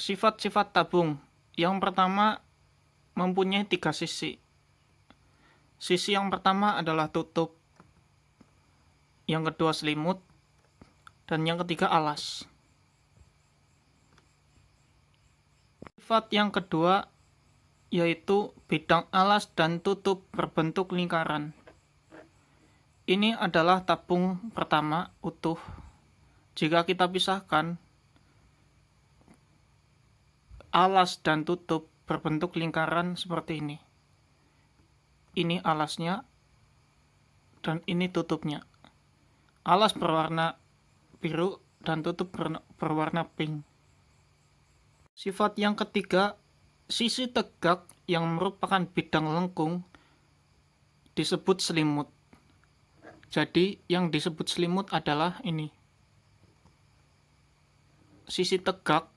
Sifat-sifat tabung. Yang pertama, mempunyai 3 sisi. Sisi yang pertama adalah tutup, yang kedua selimut, dan yang ketiga alas. Sifat yang kedua yaitu bidang alas dan tutup berbentuk lingkaran. Ini adalah tabung pertama utuh. Jika kita pisahkan, alas dan tutup berbentuk lingkaran seperti ini. Ini alasnya dan ini tutupnya. Alas berwarna biru dan tutup berwarna pink. Sifat yang ketiga, sisi tegak yang merupakan bidang lengkung disebut selimut. Jadi yang disebut selimut adalah ini. Sisi tegak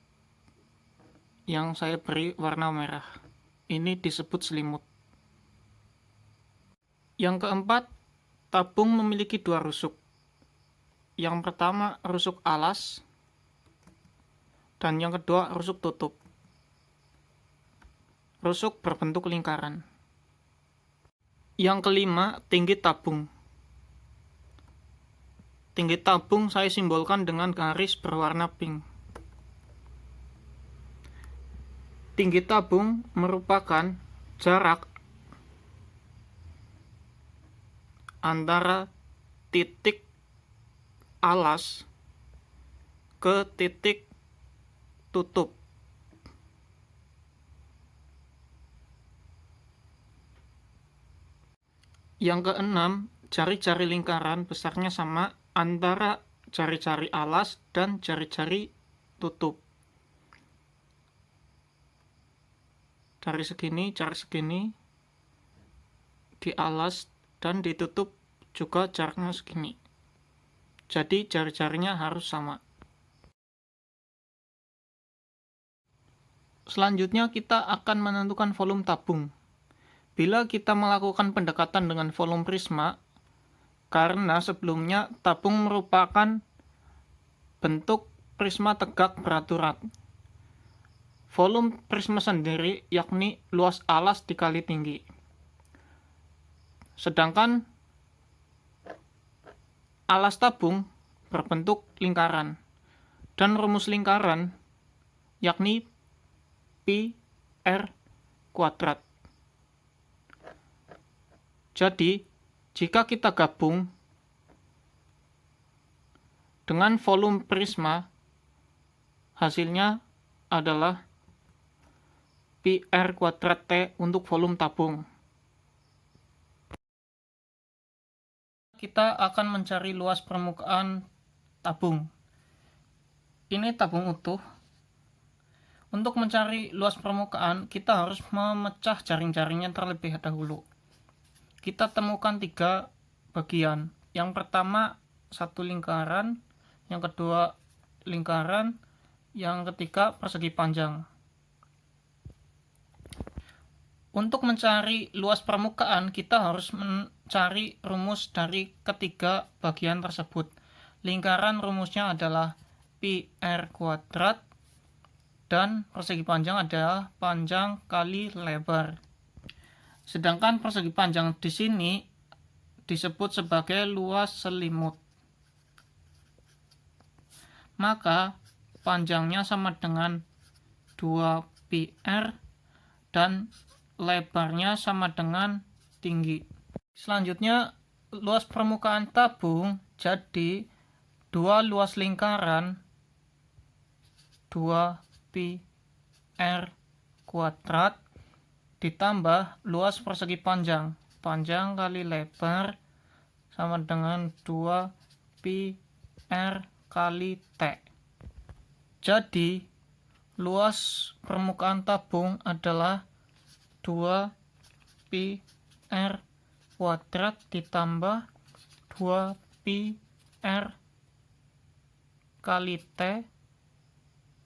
yang saya beri warna merah. Ini disebut selimut. Yang keempat, tabung memiliki 2 rusuk. Yang pertama rusuk alas, dan yang kedua rusuk tutup. Rusuk berbentuk lingkaran. Yang kelima, tinggi tabung. Tinggi tabung saya simbolkan dengan garis berwarna pink. Tinggi tabung merupakan jarak antara titik alas ke titik tutup. Yang keenam, jari-jari lingkaran besarnya sama antara jari-jari alas dan jari-jari tutup. Jari segini di alas dan ditutup juga jaraknya segini. Jadi jari-jarinya harus sama. Selanjutnya kita akan menentukan volume tabung. Bila kita melakukan pendekatan dengan volume prisma, karena sebelumnya tabung merupakan bentuk prisma tegak beraturan. Volume prisma sendiri yakni luas alas dikali tinggi. Sedangkan alas tabung berbentuk lingkaran. Dan rumus lingkaran yakni pi r kuadrat. Jadi, jika kita gabung dengan volume prisma, hasilnya adalah pi r kuadrat T untuk volume tabung. Kita akan mencari luas permukaan tabung. Ini tabung utuh. Untuk mencari luas permukaan, kita harus memecah jaring-jaringnya terlebih dahulu. Kita temukan 3 bagian. Yang pertama, 1 lingkaran. Yang kedua, lingkaran. Yang ketiga, persegi panjang. Untuk mencari luas permukaan, kita harus mencari rumus dari ketiga bagian tersebut. Lingkaran rumusnya adalah pi r kuadrat, dan persegi panjang adalah panjang kali lebar. Sedangkan persegi panjang di sini disebut sebagai luas selimut. Maka panjangnya sama dengan 2 pi r dan lebarnya sama dengan tinggi. Selanjutnya, luas permukaan tabung jadi 2 luas lingkaran 2 pi r kuadrat ditambah luas persegi panjang. Panjang kali lebar sama dengan 2 pi r kali T. Jadi, luas permukaan tabung adalah 2 pi r kuadrat ditambah 2 pi r kali T,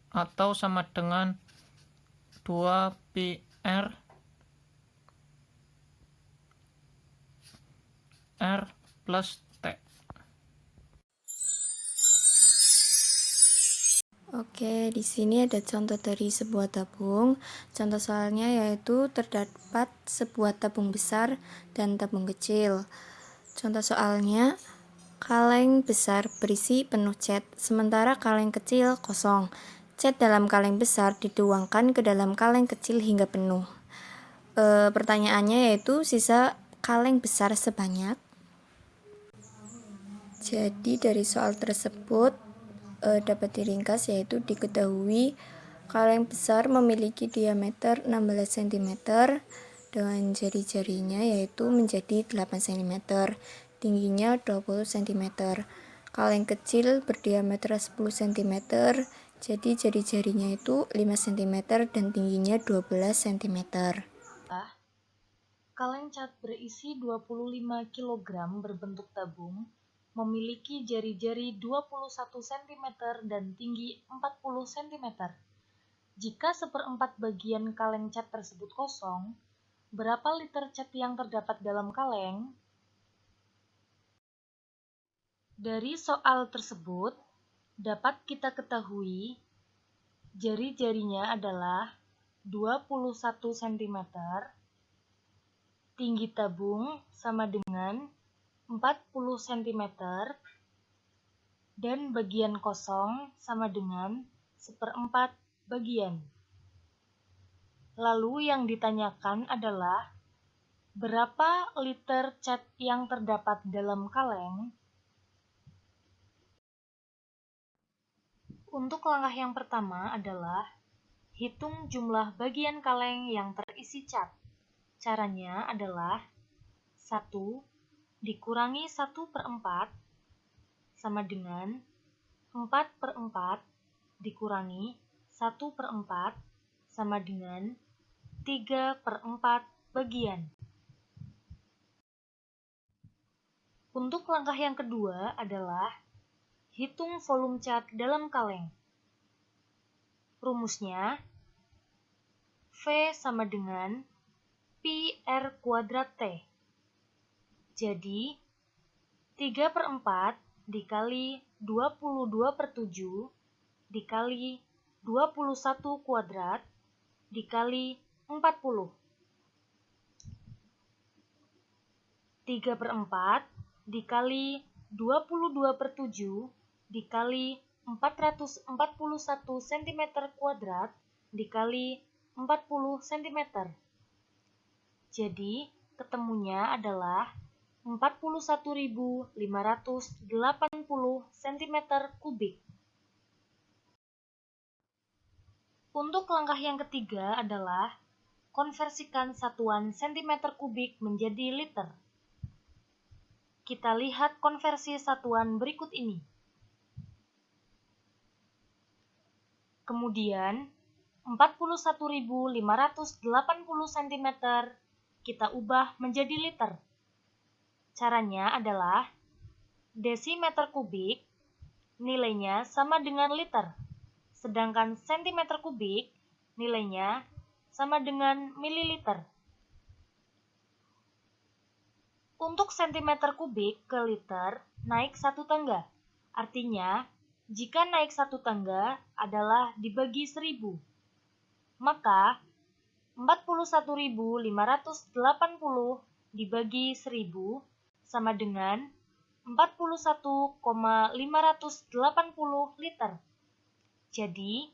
atau sama dengan 2 pi r plus T. Oke, di sini ada contoh dari sebuah tabung. Contoh soalnya yaitu terdapat sebuah tabung besar dan tabung kecil. Contoh soalnya, kaleng besar berisi penuh cat, sementara kaleng kecil kosong. Cat dalam kaleng besar dituangkan ke dalam kaleng kecil hingga penuh. Pertanyaannya yaitu sisa kaleng besar sebanyak. Jadi dari soal tersebut dapat diringkas yaitu diketahui kaleng besar memiliki diameter 16 cm dengan jari-jarinya yaitu menjadi 8 cm, tingginya 20 cm. Kaleng kecil berdiameter 10 cm, jadi jari-jarinya itu 5 cm dan tingginya 12 cm. Kaleng cat berisi 25 kg berbentuk tabung, memiliki jari-jari 21 cm dan tinggi 40 cm. Jika 1/4 bagian kaleng cat tersebut kosong, berapa liter cat yang terdapat dalam kaleng? Dari soal tersebut, dapat kita ketahui jari-jarinya adalah 21 cm, tinggi tabung sama dengan 40 cm, dan bagian kosong sama dengan 1/4 bagian. Lalu yang ditanyakan adalah berapa liter cat yang terdapat dalam kaleng? Untuk langkah yang pertama adalah hitung jumlah bagian kaleng yang terisi cat. Caranya adalah 1 dikurangi 1/4 sama dengan 4/4 dikurangi 1/4 sama dengan 3/4 bagian. Untuk langkah yang kedua adalah hitung volume cat dalam kaleng. Rumusnya V sama dengan Pi R kuadrat T. Jadi 3/4 dikali 22/7 dikali 21 kuadrat dikali 40. 3/4 dikali 22/7 dikali 441 cm kuadrat dikali 40 cm. Jadi, ketemunya adalah 41.580 cm kubik. Untuk langkah yang ketiga adalah konversikan satuan cm kubik menjadi liter. Kita lihat konversi satuan berikut ini. Kemudian, 41.580 cm kita ubah menjadi liter. Caranya adalah desimeter kubik nilainya sama dengan liter, sedangkan sentimeter kubik nilainya sama dengan mililiter. Untuk sentimeter kubik ke liter naik 1 tangga, artinya jika naik 1 tangga adalah dibagi 1000, maka 41.580 dibagi 1000 sama dengan 41,580 liter. Jadi,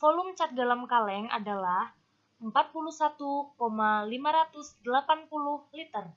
volume cat dalam kaleng adalah 41,580 liter.